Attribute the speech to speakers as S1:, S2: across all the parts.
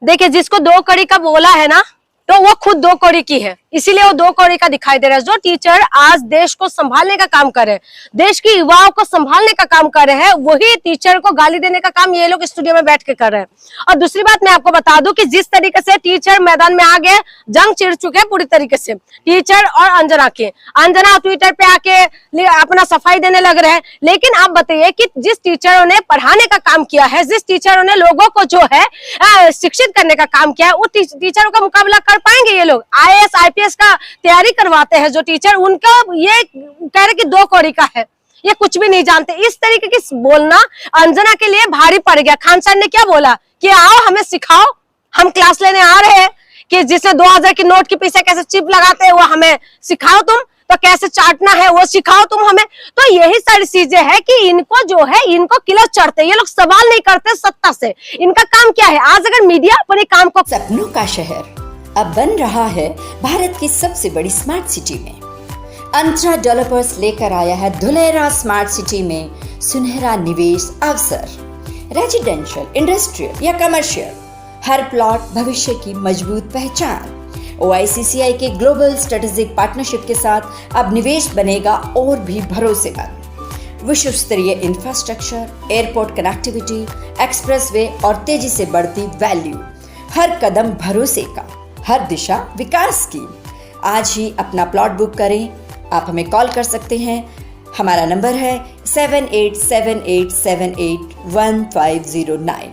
S1: देखिए, जिसको दो कड़ी का बोला है ना, तो वो खुद दो कौड़ी की है, इसीलिए वो दो कौड़ी का दिखाई दे रहा है। जो टीचर आज देश को संभालने का काम कर रहे हैं, देश की युवाओं को संभालने का काम कर रहे हैं, वही टीचर को गाली देने का काम ये लोग स्टूडियो में बैठ के कर रहे हैं। और दूसरी बात मैं आपको बता दूं कि जिस तरीके से टीचर मैदान में आ गए, जंग छिड़ चुके हैं पूरी तरीके से टीचर और अंजना ट्विटर पे आके अपना सफाई देने लग रहे हैं। लेकिन आप बताइए कि जिस टीचरों ने पढ़ाने का काम किया है, जिस टीचरों ने लोगों को जो है शिक्षित करने का काम किया है, उस टीचरों का मुकाबला कर पाएंगे ये लोग? आईएएस आईपीएस का तैयारी करवाते हैं जो टीचर, उनका ये कह रहे कि दो कौड़ी का है, ये कुछ भी नहीं जानते। इस तरीके की बोलना अंजना के लिए भारी पड़ गया। खान सर ने क्या बोला कि आओ हमें सिखाओ, हम क्लास लेने आ रहे हैं, कि जिसने 2000 की नोट के पीछे कैसे चिप लगाते हैं वो हमें सिखाओ, तुम तो कैसे चाटना है वो सिखाओ तुम हमें। तो यही सारी चीजें है कि इनको जो है, इनको किला चढ़ते, ये लोग सवाल नहीं करते सत्ता से। इनका काम क्या है? आज अगर मीडिया अपने काम को,
S2: सपनों का शहर अब बन रहा है भारत की सबसे बड़ी स्मार्ट सिटी में। अंतरा डेवलपर्स लेकर आया है धुलेरा स्मार्ट सिटी में सुनहरा निवेश अवसर। रेजिडेंशियल, इंडस्ट्रियल या कमर्शियल, हर प्लॉट भविष्य की मजबूत पहचान। ओआईसीसीआई के ग्लोबल स्ट्रेटेजिक पार्टनरशिप के साथ अब निवेश बनेगा और भी भरोसेमंद। विश्व स्तरीय इंफ्रास्ट्रक्चर, एयरपोर्ट कनेक्टिविटी, एक्सप्रेसवे और तेजी से बढ़ती वैल्यू, हर कदम भरोसे का, हर दिशा विकास की। आज ही अपना प्लॉट बुक करें। आप हमें कॉल कर सकते हैं। हमारा नंबर है 7878781509।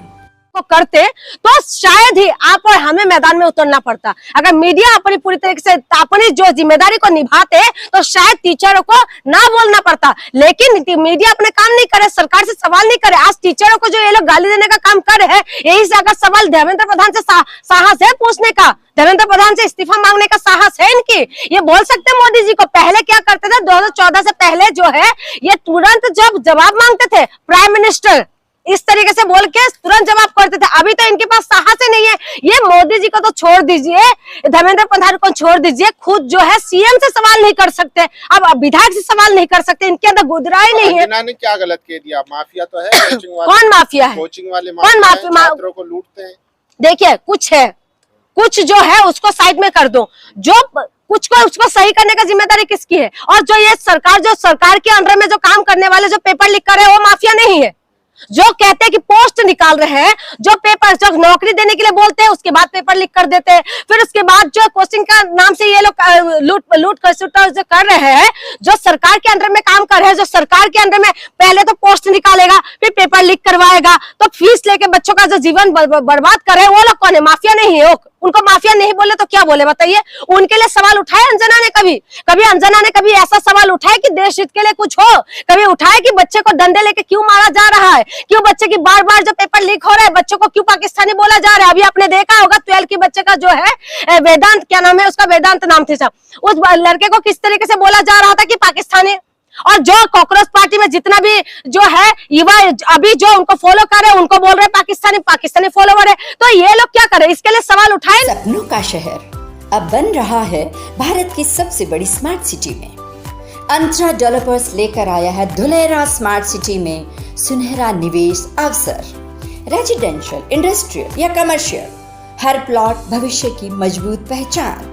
S1: को करते तो शायद ही आप और हमें मैदान में उतरना पड़ता। अगर मीडिया अपनी पूरी तरीके से अपनी जो जिम्मेदारी को निभाते तो शायद टीचरों को ना बोलना पड़ता। लेकिन मीडिया अपने काम नहीं करे, सरकार से सवाल नहीं करे। आज टीचरों को जो ये लोग गाली देने का काम कर रहे हैं, यही से अगर सवाल देवेंद्र प्रधान से साहस है पूछने का, देवेंद्र प्रधान से इस्तीफा मांगने का साहस है इनकी, ये बोल सकते हैं मोदी जी को। पहले क्या करते थे, 2014 से पहले जो है, ये तुरंत जब जवाब मांगते थे प्राइम मिनिस्टर इस तरीके से बोल के तुरंत जवाब करते थे। अभी तो इनके पास साहस ही नहीं है। ये मोदी जी को तो छोड़ दीजिए, धर्मेंद्र प्रधान को छोड़ दीजिए, खुद जो है सीएम से सवाल नहीं कर सकते, अब विधायक से सवाल नहीं कर सकते। इनके अंदर गुदराई नहीं है।
S3: ने क्या गलत कह दिया? माफिया तो है कोचिंग वाले।
S1: कौन माफिया है?
S3: कोचिंग वाले
S1: कौन माफिया?
S3: छात्रों को लूटते हैं।
S1: देखिए, कुछ है, कुछ जो है उसको साइड में कर दो, जो कुछ को उसको सही करने का जिम्मेदारी किसकी है? और जो ये सरकार, जो सरकार के अंडर में जो काम करने वाले जो पेपर लिख कर है, वो माफिया नहीं है। जो कहते हैं कि पोस्ट निकाल रहे हैं, जो पेपर, जो नौकरी देने के लिए बोलते हैं, उसके बाद पेपर लिख कर देते हैं। फिर उसके बाद जो कोचिंग का नाम से ये लोग लूट खसूट जो कर रहे हैं, जो सरकार के अंडर में काम कर रहे हैं, जो सरकार के अंडर में पहले तो पोस्ट निकालेगा, फिर पेपर लीक करवाएगा, तो फीस लेके बच्चों का जो जीवन बर्बाद कर रहे हैं, वो लोग कौन है? माफिया नहीं है। उनको माफिया नहीं बोले तो क्या बोले बताइए? उनके लिए सवाल उठाए अंजना ने? कभी अंजना ने कभी ऐसा सवाल उठाया कि देश हित के लिए कुछ हो? कभी उठाया कि बच्चे को डंडे लेके क्यों मारा जा रहा है? क्यों बच्चे की बार बार जो पेपर लीक हो रहा है, बच्चों को क्यों पाकिस्तानी बोला जा रहा है? अभी आपने देखा होगा 12 की बच्चे का जो है वेदांत, क्या नाम है उसका, वेदांत नाम थी साहब, उस लड़के को किस तरीके से बोला जा रहा था कि पाकिस्तानी। और जो कांग्रेस पार्टी में जितना भी जो है युवा अभी जो उनको फॉलो कर रहे हैं, उनको बोल रहे हैं पाकिस्तानी फॉलोवर है। तो ये लोग क्या करे? इसके लिए सवाल उठाए।
S2: सपनों का शहर अब बन रहा है भारत की सबसे बड़ी स्मार्ट सिटी में। अंतरा डेवलपर्स लेकर आया है धुलेरा स्मार्ट सिटी में सुनहरा निवेश अवसर। रेजिडेंशियल, इंडस्ट्रियल या कमर्शियल, हर प्लॉट भविष्य की मजबूत पहचान।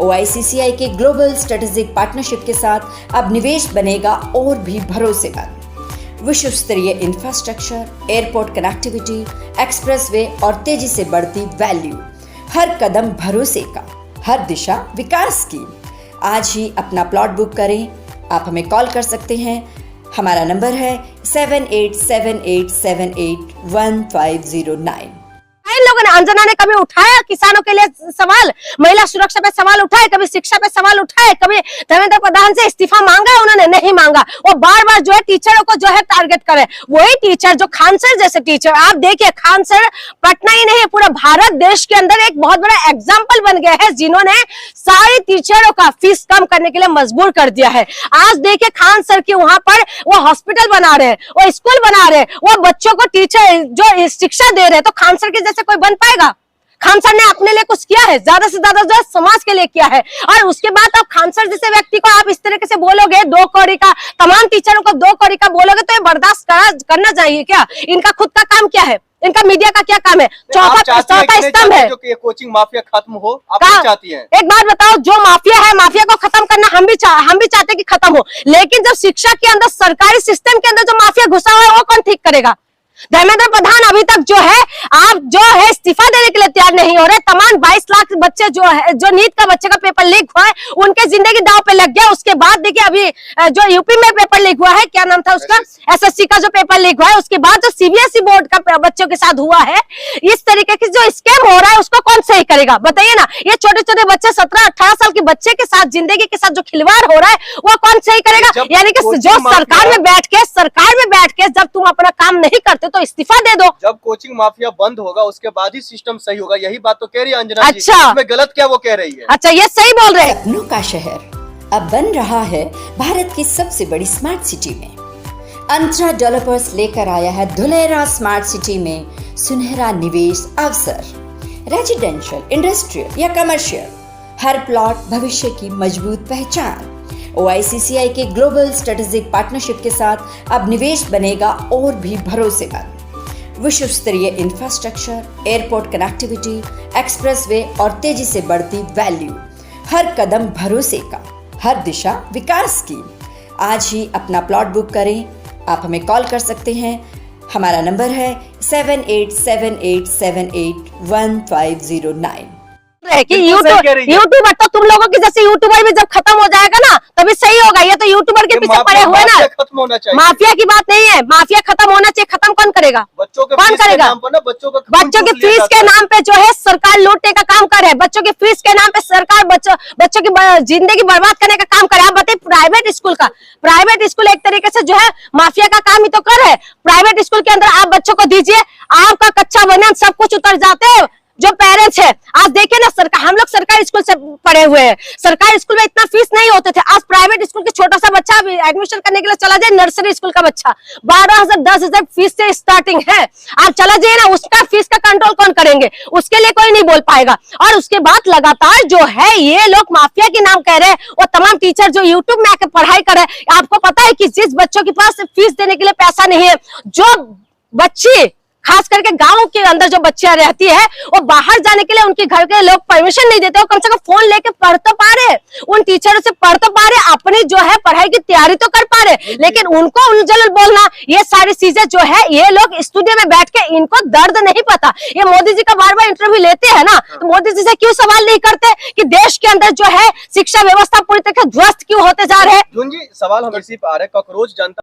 S2: ओआईसीसीआई के ग्लोबल स्ट्रेटेजिक पार्टनरशिप के साथ अब निवेश बनेगा और भी भरोसेमंद। विश्व स्तरीय इंफ्रास्ट्रक्चर, एयरपोर्ट कनेक्टिविटी, एक्सप्रेसवे और तेजी से बढ़ती वैल्यू, हर कदम भरोसे का, हर दिशा विकास की। आज ही अपना प्लॉट बुक करें। आप हमें कॉल कर सकते हैं। हमारा नंबर है 7878781509।
S1: इन लोगों ने, अंजना ने कभी उठाया किसानों के लिए सवाल, महिला सुरक्षा पे सवाल उठाए, कभी शिक्षा पे सवाल उठाए, कभी धर्मेंद्र प्रधान से इस्तीफा मांगा है? उन्होंने नहीं मांगा। वो बार बार जो है टीचरों को जो है टारगेट करे। वही टीचर जो खान सर जैसे टीचर, आप देखिए खान सर पटना ही नहीं पूरा भारत देश के अंदर एक बहुत बड़ा एग्जाम्पल बन गए हैं, जिन्होंने सारे टीचरों का फीस कम करने के लिए मजबूर कर दिया है। आज देखिए खान सर की वहां पर वो हॉस्पिटल बना रहे हैं, वो स्कूल बना रहे हैं, वो बच्चों को टीचर जो शिक्षा दे रहे हैं। तो खान सर के जैसे कोई बन पाएगा? खान सर ने अपने लिए कुछ किया है? ज्यादा से ज्यादा जो है समाज के लिए किया है। और उसके बाद आप खान सर जैसे व्यक्ति को आप इस तरीके से बोलोगे, 2 कौड़ी का, तमाम टीचरों को 2 कौड़ी का बोलोगे तो ये बर्दाश्त करना चाहिए क्या? इनका खुद का काम क्या है? इनका मीडिया का क्या काम है? चौथा स्तंभ है
S4: जो कि ये कोचिंग माफिया खत्म हो, आप
S1: क्या
S4: चाहती हैं?
S1: एक बात बताओ, जो माफिया है, माफिया को खत्म करना हम भी चाहते हैं कि खत्म हो, लेकिन जब शिक्षा के अंदर, सरकारी सिस्टम के अंदर जो माफिया घुसा हुआ है वो कौन ठीक करेगा? धर्मेंद्र प्रधान अभी तक जो है, आप जो है इस्तीफा देने के लिए तैयार नहीं हो रहे। तमाम 22 लाख बच्चे जो है, जो नीट का बच्चे का पेपर लीक हुआ है, उनके जिंदगी दांव पे लग गया। उसके बाद देखिए अभी जो यूपी में पेपर लीक हुआ है, क्या नाम था उसका, एसएससी का जो पेपर लीक हुआ है, उसके बाद जो सीबीएसई बोर्ड का बच्चों के साथ हुआ है, इस तरीके की जो स्कैम हो रहा है उसको कौन सही करेगा? बताइए ना। ये छोटे छोटे बच्चे, 17-18 साल के बच्चे के साथ, जिंदगी के साथ जो खिलवाड़ हो रहा है वो कौन सही करेगा? यानी कि जो सरकार में बैठ के जब तुम अपना काम नहीं करते तो इस्तीफा दे दो।
S4: जब कोचिंग माफिया बंद होगा उसके बाद ही सिस्टम सही होगा, यही बात तो कह रही है अंजना जी।
S1: अच्छा,
S4: इसमें गलत क्या वो कह रही है?
S1: अच्छा, ये सही बोल रहे हैं।
S2: सपनों का शहर अब बन रहा है भारत की सबसे बड़ी स्मार्ट सिटी में। अंतरा डेवलपर्स लेकर आया है धुलेरा स्मार्ट सिटी में सुनहरा निवेश अवसर। रेजिडेंशियल, इंडस्ट्रियल या कमर्शियल, हर प्लॉट भविष्य की मजबूत पहचान। OICCI के ग्लोबल स्ट्रेटेजिक पार्टनरशिप के साथ अब निवेश बनेगा और भी भरोसेमंद। विश्व स्तरीय इंफ्रास्ट्रक्चर, एयरपोर्ट कनेक्टिविटी, एक्सप्रेसवे और तेजी से बढ़ती वैल्यू, हर कदम भरोसे का, हर दिशा विकास की। आज ही अपना प्लॉट बुक करें। आप हमें कॉल कर सकते हैं। हमारा नंबर है 7878781509।
S1: है कि यूट्यूबर तो तुम लोगों की जैसे यूट्यूबर भी जब खत्म हो जाएगा ना तभी सही होगा। ये तो यूट्यूबर के पीछे पड़े हुए ना,
S4: खत्म होना चाहिए।
S1: माफिया की बात नहीं है, माफिया खत्म होना चाहिए। खत्म कौन करेगा?
S4: बच्चों के
S1: कौन करेगा? बच्चों की फीस के नाम पे जो है सरकार लूटने का काम कर रहे हैं। बच्चों की फीस के नाम पे सरकार बच्चों की जिंदगी बर्बाद करने का काम कर रहा है। आप बताइए, प्राइवेट स्कूल एक तरीके से जो है माफिया का काम ही तो कर रहे हैं। प्राइवेट स्कूल के अंदर आप बच्चों को दीजिए, आपका कच्चा बनियान सब कुछ उतर जाते हैं। जो पेरेंट्स है, आज देखिए ना, सरकार, हम लोग सरकारी स्कूल से पढ़े हुए हैं, सरकारी स्कूल में इतना फीस नहीं होते थे। आज प्राइवेट स्कूल के छोटा सा बच्चा एडमिशन करने के लिए चला जाए, नर्सरी स्कूल का बच्चा 12,000 10,000 फीस से स्टार्टिंग है। आप चला जाइए ना, उसका फीस का कंट्रोल कौन करेंगे? उसके लिए कोई नहीं बोल पाएगा। और उसके बाद लगातार जो है ये लोग माफिया के नाम कह रहे हैं। वो तमाम टीचर जो यूट्यूब में आकर पढ़ाई कर रहे हैं, आपको पता है कि जिस बच्चों के पास फीस देने के लिए पैसा नहीं है, जो बच्ची खास करके गांव के अंदर जो बच्चियां रहती है, वो बाहर जाने के लिए उनके घर के लोग परमिशन नहीं देते। वो कम से कम फोन लेके पढ़ तो पा रहे, उन टीचरों से पढ़ तो पा रहे, अपनी जो है पढ़ाई की तैयारी तो कर पा रहे, लेकिन उनको उलझल बोलना, ये सारी चीजें जो है, ये लोग स्टूडियो में बैठ के, इनको दर्द नहीं पता। ये मोदी जी का बार बार इंटरव्यू लेते हैं ना, तो मोदी जी से क्यों सवाल नहीं करते कि देश के अंदर जो है शिक्षा व्यवस्था पूरी तरह ध्वस्त क्यों होते जा रहे हैं?
S4: सवाल हम इसी पे आ रहे हैं, कॉकरोच जनता